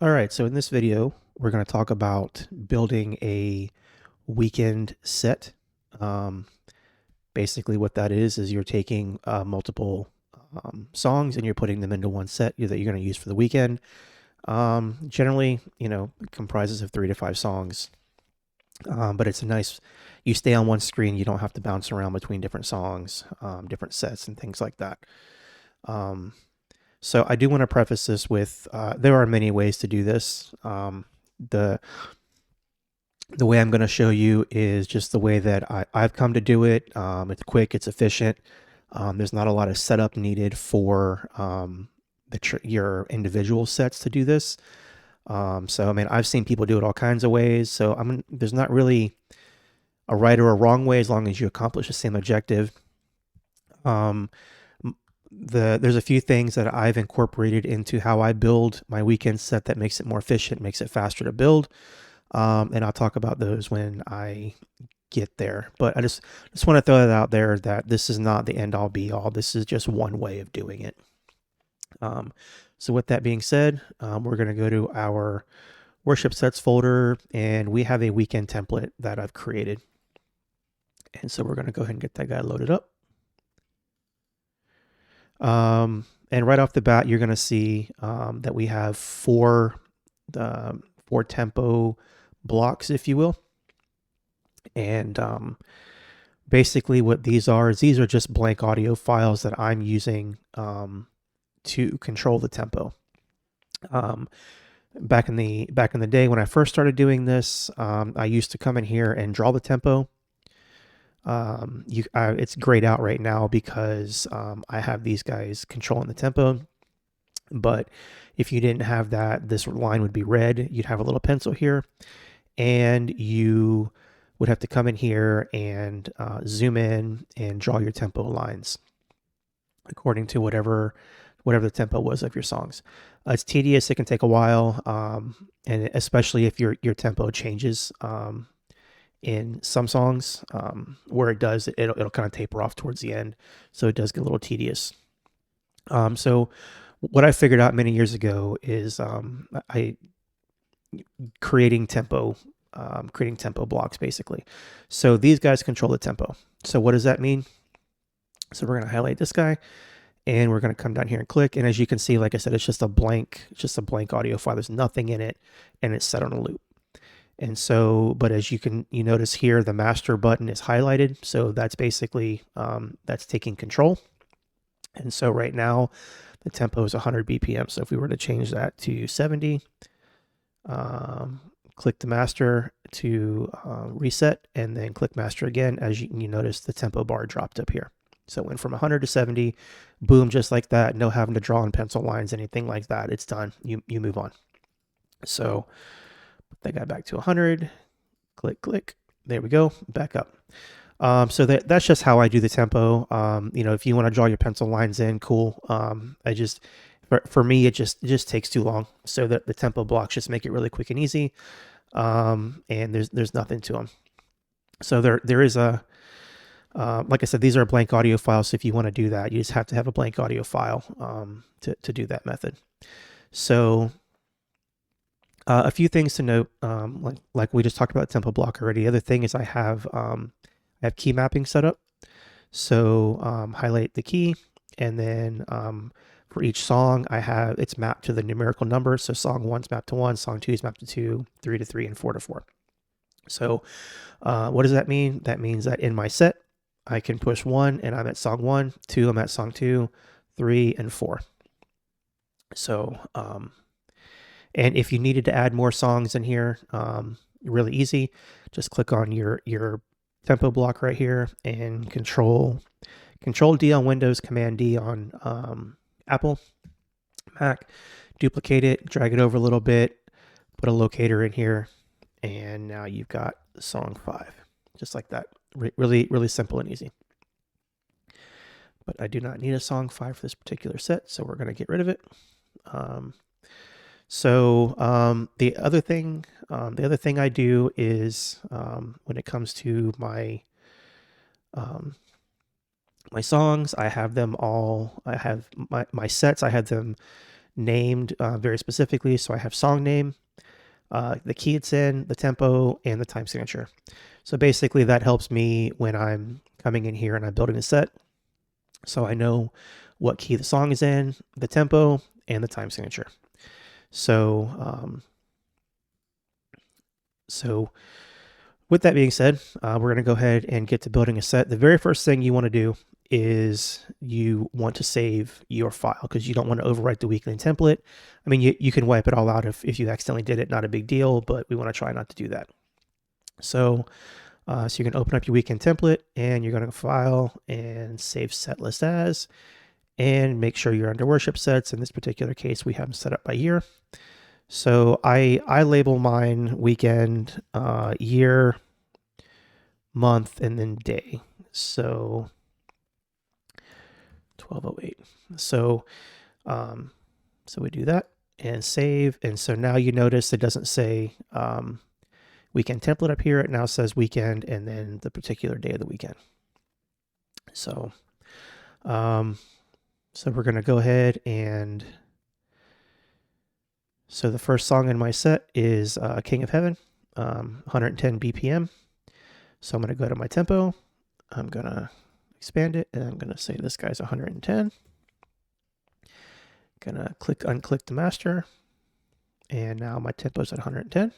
All right, so in this video, we're going to talk about building a weekend set. Um, Basically, what that is you're taking multiple songs and you're putting them into one set that you're going to use for the weekend. Generally, it comprises of 3 to 5 songs, but it's a nice, you stay on one screen, you don't have to bounce around between different songs, different sets, and things like that. Um, so I do want to preface this with there are many ways to do this. The the way I'm going to show you is just the way that I've come to do it. It's quick, it's efficient. There's not a lot of setup needed for your individual sets to do this. So I mean, I've seen people do it all kinds of ways. So there's not really a right or a wrong way as long as you accomplish the same objective. There's a few things that I've incorporated into how I build my weekend set that makes it more efficient, makes it faster to build. And I'll talk about those when I get there. But I just want to throw that out there that this is not the end all be all. This is just one way of doing it. So with that being said, we're going to go to our worship sets folder, and we have a weekend template that I've created. And so we're going to go ahead and get that guy loaded up. And right off the bat, you're going to see that we have four tempo blocks, if you will. And basically what these are is these are just blank audio files that I'm using to control the tempo. Back in the day when I first started doing this, I used to come in here and draw the tempo. It's grayed out right now because I have these guys controlling the tempo. But if you didn't have that, this line would be red. You'd have a little pencil here, and you would have to come in here and zoom in and draw your tempo lines according to whatever the tempo was of your songs. It's tedious. It can take a while, and especially if your tempo changes. In some songs, where it'll kind of taper off towards the end, so it does get a little tedious. So what I figured out many years ago is creating tempo blocks basically. So these guys control the tempo. So what does that mean? So we're going to highlight this guy, and we're going to come down here and click. And as you can see, like I said, it's just a blank audio file. There's nothing in it, and it's set on a loop. And so, but as you notice here, the master button is highlighted. So that's basically, that's taking control. And so right now the tempo is 100 BPM. So if we were to change that to 70, click the master to reset, and then click master again, as you notice the tempo bar dropped up here. So it went from 100 to 70, boom, just like that. No having to draw in pencil lines, anything like that. It's done. You move on. So that got back to 100, click, there we go, back up. So that's just how I do the tempo. If you want to draw your pencil lines in, cool. For me, it just takes too long. So that the tempo blocks just make it really quick and easy. And there's nothing to them. So there is a, like I said, these are blank audio files. So if you want to do that, you just have to have a blank audio file to do that method. So a few things to note, like we just talked about tempo block already. The other thing is I have key mapping set up. So highlight the key, and then for each song it's mapped to the numerical number. So song 1's mapped to 1, song 2 is mapped to 2, 3 to 3, and 4 to 4. So what does that mean? That means that in my set, I can push 1 and I'm at song 1, 2, I'm at song 2, 3, and 4. So and if you needed to add more songs in here, really easy. Just click on your tempo block right here, and Control D on Windows, Command D on Apple, Mac. Duplicate it, drag it over a little bit, put a locator in here, and now you've got song 5, just like that. Really simple and easy. But I do not need a song 5 for this particular set, so we're going to get rid of it. The other thing I do is when it comes to my songs, I have them all. I have my sets. I have them named very specifically. So I have song name, the key it's in, the tempo, and the time signature. So basically that helps me when I'm coming in here and I'm building a set. So I know what key the song is in, the tempo, and the time signature. So with that being said, we're going to go ahead and get to building a set. The very first thing you want to do is you want to save your file because you don't want to overwrite the weekly template. I mean, you can wipe it all out if you accidentally did it, not a big deal, but we want to try not to do that. So you can open up your weekend template and you're going to File and Save Set List As, and make sure you're under worship sets. In this particular case, we have them set up by year. So I label mine weekend, year, month, and then day. So 1208. So we do that and save. And so now you notice it doesn't say weekend template up here. It now says weekend and then the particular day of the weekend. So we're going to go ahead and, so the first song in my set is King of Heaven, 110 BPM. So I'm going to go to my tempo. I'm going to expand it and I'm going to say this guy's 110. Going to unclick the master. And now my tempo's at 110. Going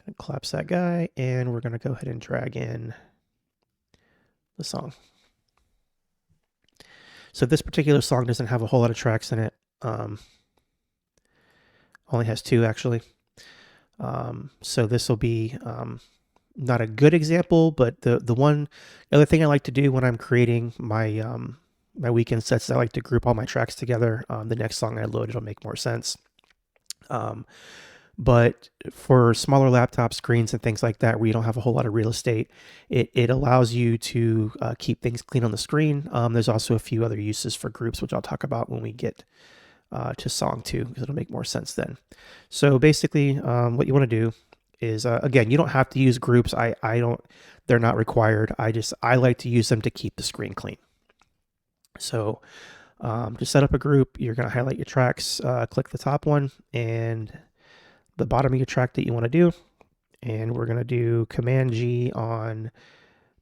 to collapse that guy and we're going to go ahead and drag in the song. So this particular song doesn't have a whole lot of tracks in it. Only has 2 actually. So this will be not a good example, but the other thing I like to do when I'm creating my my weekend sets is I like to group all my tracks together. The next song I load, it'll make more sense. But for smaller laptop screens and things like that, where you don't have a whole lot of real estate, it allows you to keep things clean on the screen. There's also a few other uses for groups, which I'll talk about when we get to song 2, because it'll make more sense then. So basically, what you want to do is, again, you don't have to use groups. They're not required. I like to use them to keep the screen clean. So to set up a group, you're going to highlight your tracks, click the top one and the bottom of your track that you want to do. And we're going to do Command G on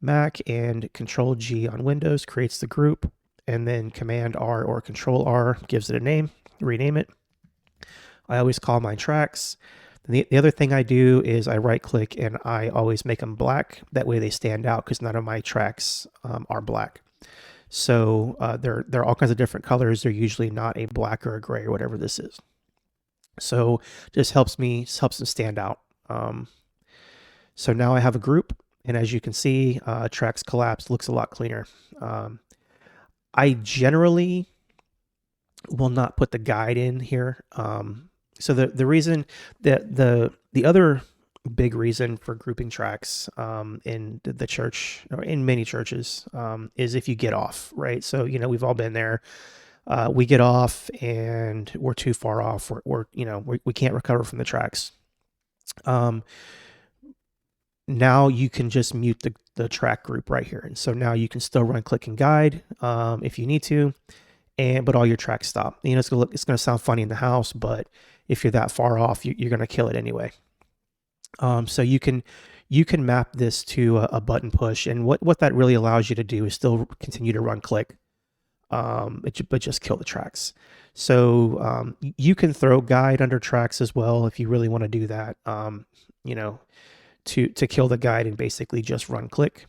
Mac and Control G on Windows, creates the group. And then Command R or Control R gives it a name, rename it. I always call my tracks. The other thing I do is I right click and I always make them black. That way they stand out because none of my tracks are black. So they're all kinds of different colors. They're usually not a black or a gray or whatever this is. So just helps them stand out. So now I have a group, and as you can see, tracks collapse, looks a lot cleaner. I generally will not put the guide in here. So the reason that the other big reason for grouping tracks in the church or in many churches is if you get off, right? So, we've all been there. We get off and we're too far off. We can't recover from the tracks. Now you can just mute the track group right here. And so now you can still run click and guide if you need to, but all your tracks stop. It's gonna sound funny in the house, but if you're that far off, you're gonna kill it anyway. So you can map this to a button push, and what that really allows you to do is still continue to run click, but just kill the tracks. So you can throw guide under tracks as well if you really want to do that. To kill the guide and basically just run click.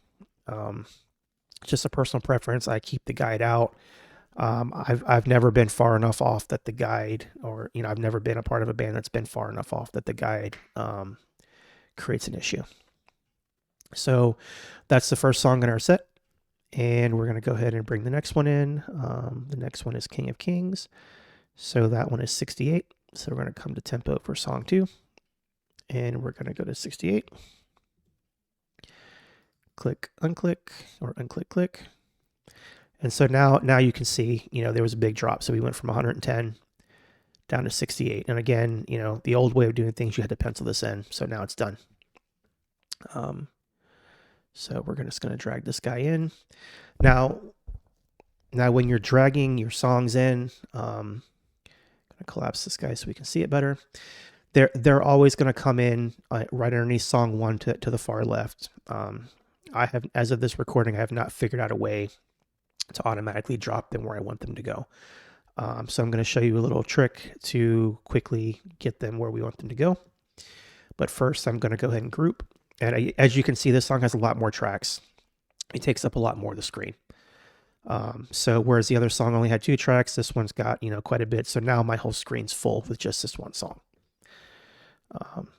Just a personal preference. I keep the guide out. I've never been far enough off that the guide, or I've never been a part of a band that's been far enough off that the guide creates an issue. So that's the first song in our set, and we're going to go ahead and bring the next one in. The next one is King of Kings, so that one is 68. So we're going to come to tempo for song 2, and we're going to go to 68. Click, unclick, or unclick, click. And so now you can see, there was a big drop. So we went from 110 down to 68. And again, the old way of doing things, you had to pencil this in. So now it's done. So we're just going to drag this guy in. Now when you're dragging your songs in, to collapse this guy so we can see it better. They're always going to come in right underneath song 1 to the far left. I have, as of this recording, I have not figured out a way to automatically drop them where I want them to go. So I'm going to show you a little trick to quickly get them where we want them to go. But first, I'm going to go ahead and group. And as you can see, this song has a lot more tracks. It takes up a lot more of the screen. So whereas the other song only had 2 tracks, this one's got, quite a bit. So now my whole screen's full with just this one song.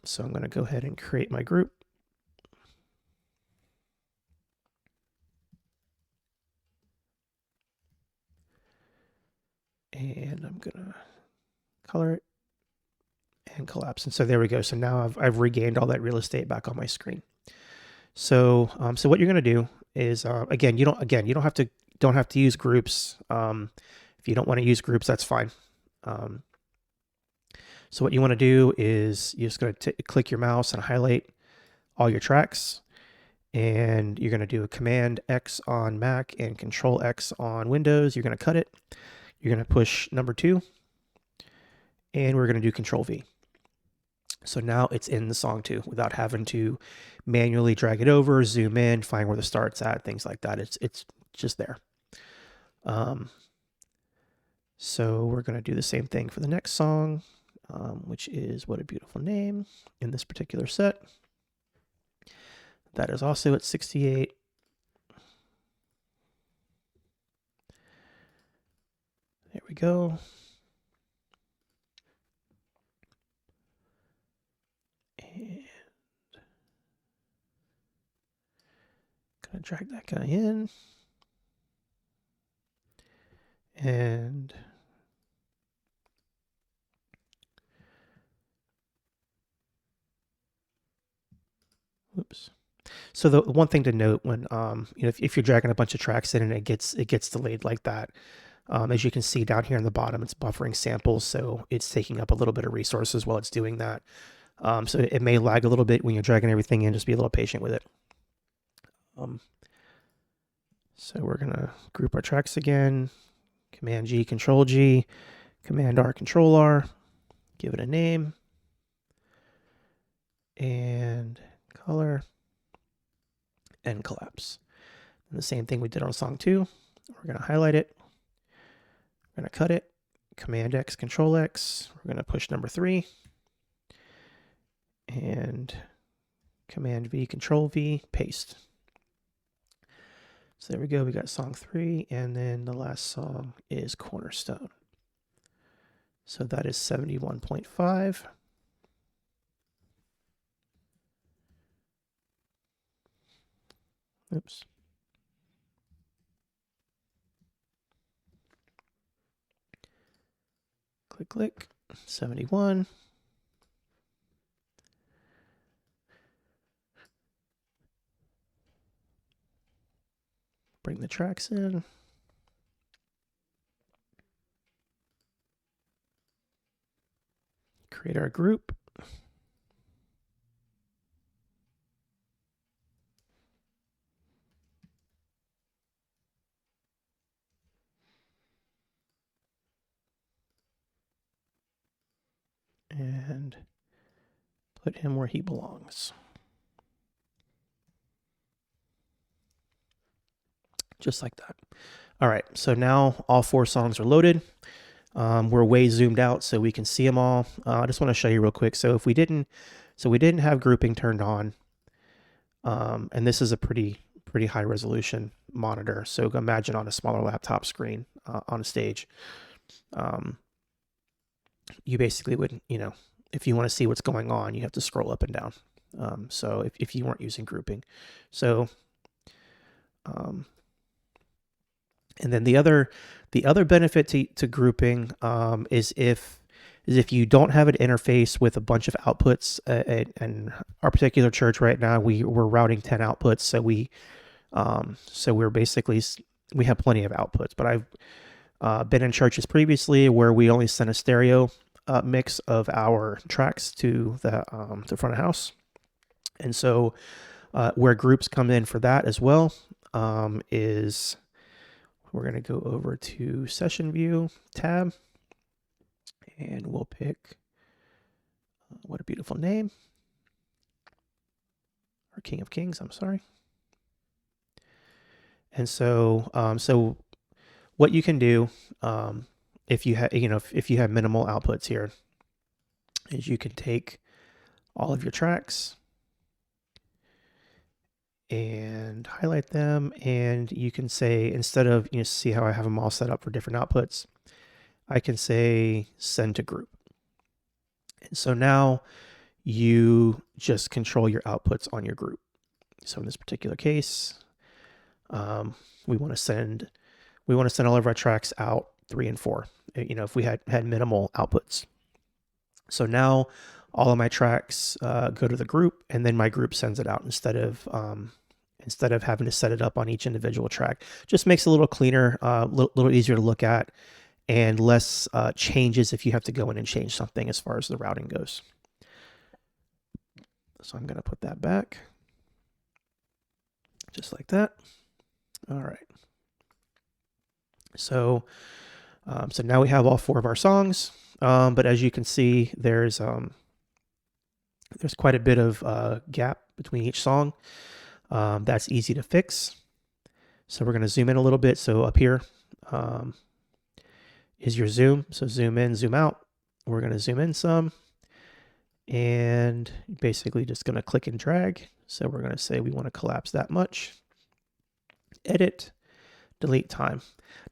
So I'm going to go ahead and create my group. And I'm going to color it and collapse. And so there we go. So now I've regained all that real estate back on my screen. So so what you're going to do is again, you don't have to use groups. If you don't want to use groups, that's fine. So what you want to do is you're just going to click your mouse and highlight all your tracks, and you're going to do a Command X on Mac and Control X on Windows. You're going to cut it. You're going to push number 2, and we're going to do Control V. So now it's in the song 2 without having to manually drag it over, zoom in, find where the start's at, things like that. It's just there. So we're going to do the same thing for the next song, which is What a Beautiful Name in this particular set. That is also at 68. There we go. And gonna drag that guy in. And oops. So the one thing to note when if you're dragging a bunch of tracks in and it gets delayed like that, as you can see down here in the bottom, it's buffering samples, so it's taking up a little bit of resources while it's doing that. So it may lag a little bit when you're dragging everything in. Just be a little patient with it. So we're gonna group our tracks again. Command G, Control G, Command R, Control R. Give it a name and color and collapse. And the same thing we did on song 2. We're going to highlight it. We're going to cut it. Command X, Control X. We're going to push number 3. And Command V, Control V, paste. So there we go. We got song 3. And then the last song is Cornerstone. So that is 71.5. Oops. Click, 71. Bring the tracks in. Create our group. And put him where he belongs. Just like that. All right, so now all 4 songs are loaded. We're way zoomed out so we can see them all. I just want to show you real quick. So we didn't have grouping turned on, and this is a pretty high resolution monitor. So imagine on a smaller laptop screen on a stage. You basically would, if you want to see what's going on, you have to scroll up and down. So if you weren't using grouping, so, and then the other benefit to grouping is if you don't have an interface with a bunch of outputs, and our particular church right now, we're routing 10 outputs. So we're basically, we have plenty of outputs, but I've been in churches previously where we only sent a stereo mix of our tracks to the front of house. And so where groups come in for that as well is we're going to go over to Session View tab, And we'll pick, what a beautiful name, or King of Kings, I'm sorry. And so, so what you can do, if you have, if you have minimal outputs here, is you can take all of your tracks and highlight them, and you can say, instead of, see how I have them all set up for different outputs, I can say send to group. And so now you just control your outputs on your group. So in this particular case, we want to send all of our tracks out 3 and 4, if we had minimal outputs. So now all of my tracks go to the group, and then my group sends it out instead of having to set it up on each individual track. Just makes it a little cleaner, little easier to look at, and less changes if you have to go in and change something as far as the routing goes. So I'm going to put that back, just like that. All right. So, so now we have all 4 of our songs, but as you can see, there's quite a bit of gap between each song. That's easy to fix. So we're going to zoom in a little bit. So up here is your zoom. So zoom in, zoom out. We're going to zoom in some, and basically just going to click and drag. So we're going to say we want to collapse that much. Edit, delete time.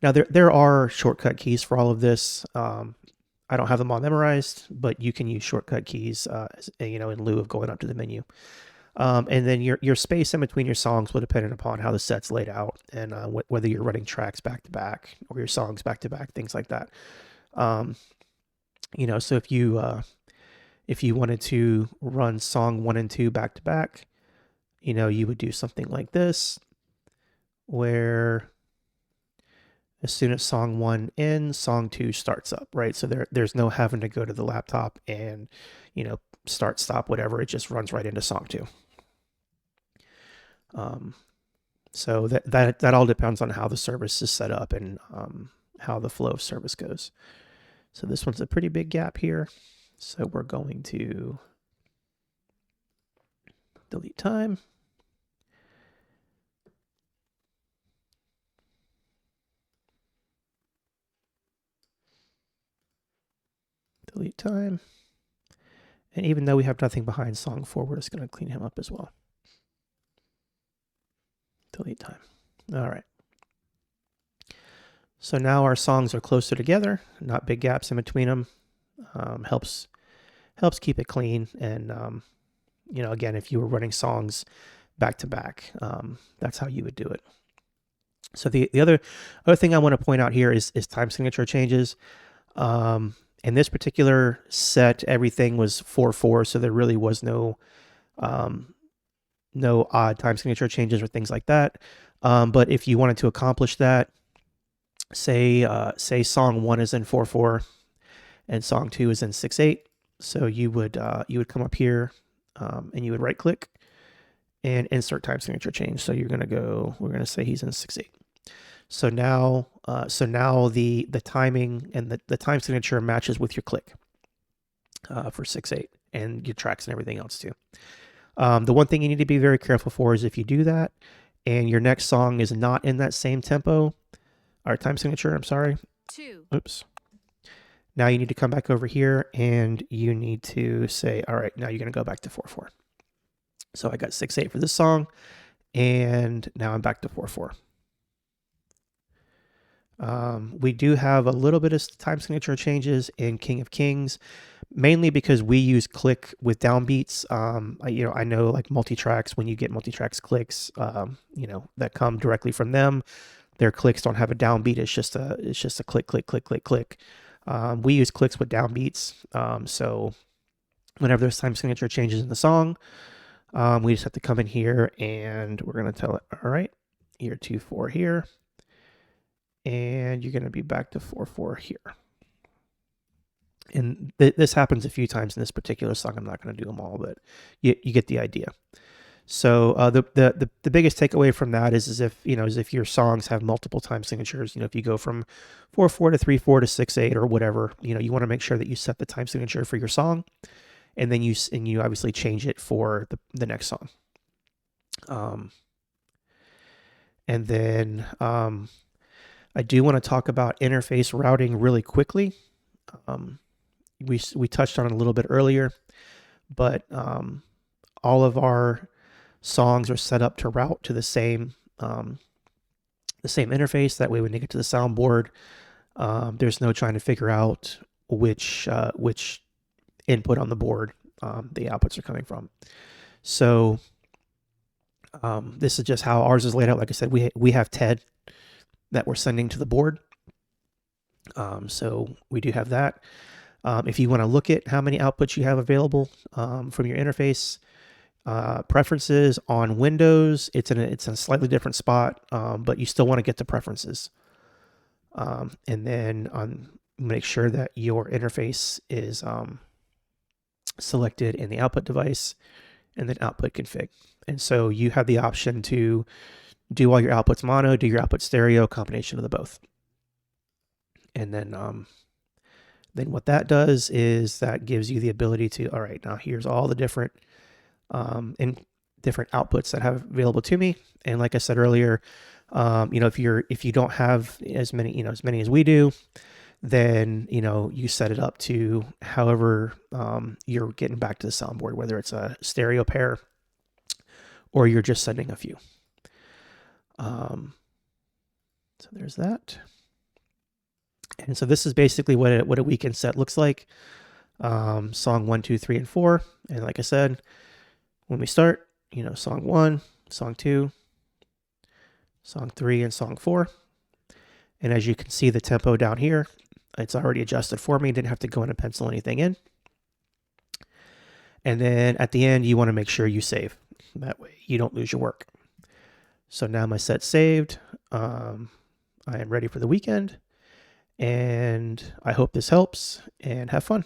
Now there are shortcut keys for all of this. I don't have them all memorized, but you can use shortcut keys, in lieu of going up to the menu. And then your space in between your songs will depend upon how the set's laid out, and whether you're running tracks back to back or your songs back to back, things like that. So if you wanted to run song 1 and 2 back to back, you would do something like this, where as soon as song 1 ends, song 2 starts up, right? So there's no having to go to the laptop and, start, stop, whatever. It just runs right into song 2. So that all depends on how the service is set up and how the flow of service goes. So this one's a pretty big gap here. So we're going to delete time. Delete time. And even though we have nothing behind song 4, we're just going to clean him up as well. Delete time. All right. So now our songs are closer together, not big gaps in between them. Helps keep it clean. And, again, if you were running songs back to back, that's how you would do it. So the other thing I want to point out here is time signature changes. In this particular set, everything was 4/4, so there really was no odd time signature changes or things like that. But if you wanted to accomplish that, say song 1 is in 4/4 and song 2 is in 6/8, so you would come up here and you would right click and insert time signature change. So we're gonna say he's in 6/8. So now the timing and the time signature matches with your click for 6/8 and your tracks and everything else too. The one thing you need to be very careful for is if you do that and your next song is not in that same tempo, or time signature, I'm sorry. 2. Oops. Now you need to come back over here and you need to say, all right, now you're going to go back to 4/4. So I got 6/8 for this song, and now I'm back to 4/4. We do have a little bit of time signature changes in King of Kings, mainly because we use click with downbeats. I know like multi-tracks, when you get multi-tracks clicks, that come directly from them, their clicks don't have a downbeat. It's just a click, click, click, click, click. We use clicks with downbeats. So whenever there's time signature changes in the song, we just have to come in here and we're going to tell it, all right, you're 2/4 here. And you're going to be back to 4/4 here. And this happens a few times in this particular song. I'm not going to do them all, but you get the idea. So the biggest takeaway from that is if your songs have multiple time signatures, if you go from 4/4 to 3/4 to 6/8 or whatever, you want to make sure that you set the time signature for your song, and then you obviously change it for the next song. And then I do want to talk about interface routing really quickly. We touched on it a little bit earlier, but all of our songs are set up to route to the same interface. That way, when they get to the soundboard, there's no trying to figure out which input on the board the outputs are coming from. So this is just how ours is laid out. Like I said, we have TED that we're sending to the board. So we do have that. If you want to look at how many outputs you have available from your interface, preferences on Windows, it's in a slightly different spot, but you still want to get to preferences. And then make sure that your interface is selected in the output device, and then output config. And so you have the option to do all your outputs mono, do your output stereo, combination of the both. And then what that does is that gives you the ability to, all right, now here's all the different different outputs that I have available to me. And like I said earlier, if you don't have as many as we do, then you set it up to however you're getting back to the soundboard, whether it's a stereo pair or you're just sending a few. So there's that. And so this is basically what a weekend set looks like. Song 1, 2, 3, and 4. And like I said, when we start, song 1, song 2, song 3, and song 4. And as you can see, the tempo down here, it's already adjusted for me. Didn't have to go in and pencil anything in. And then at the end, you want to make sure you save. That way you don't lose your work. So now my set's saved. I am ready for the weekend. And I hope this helps, and have fun.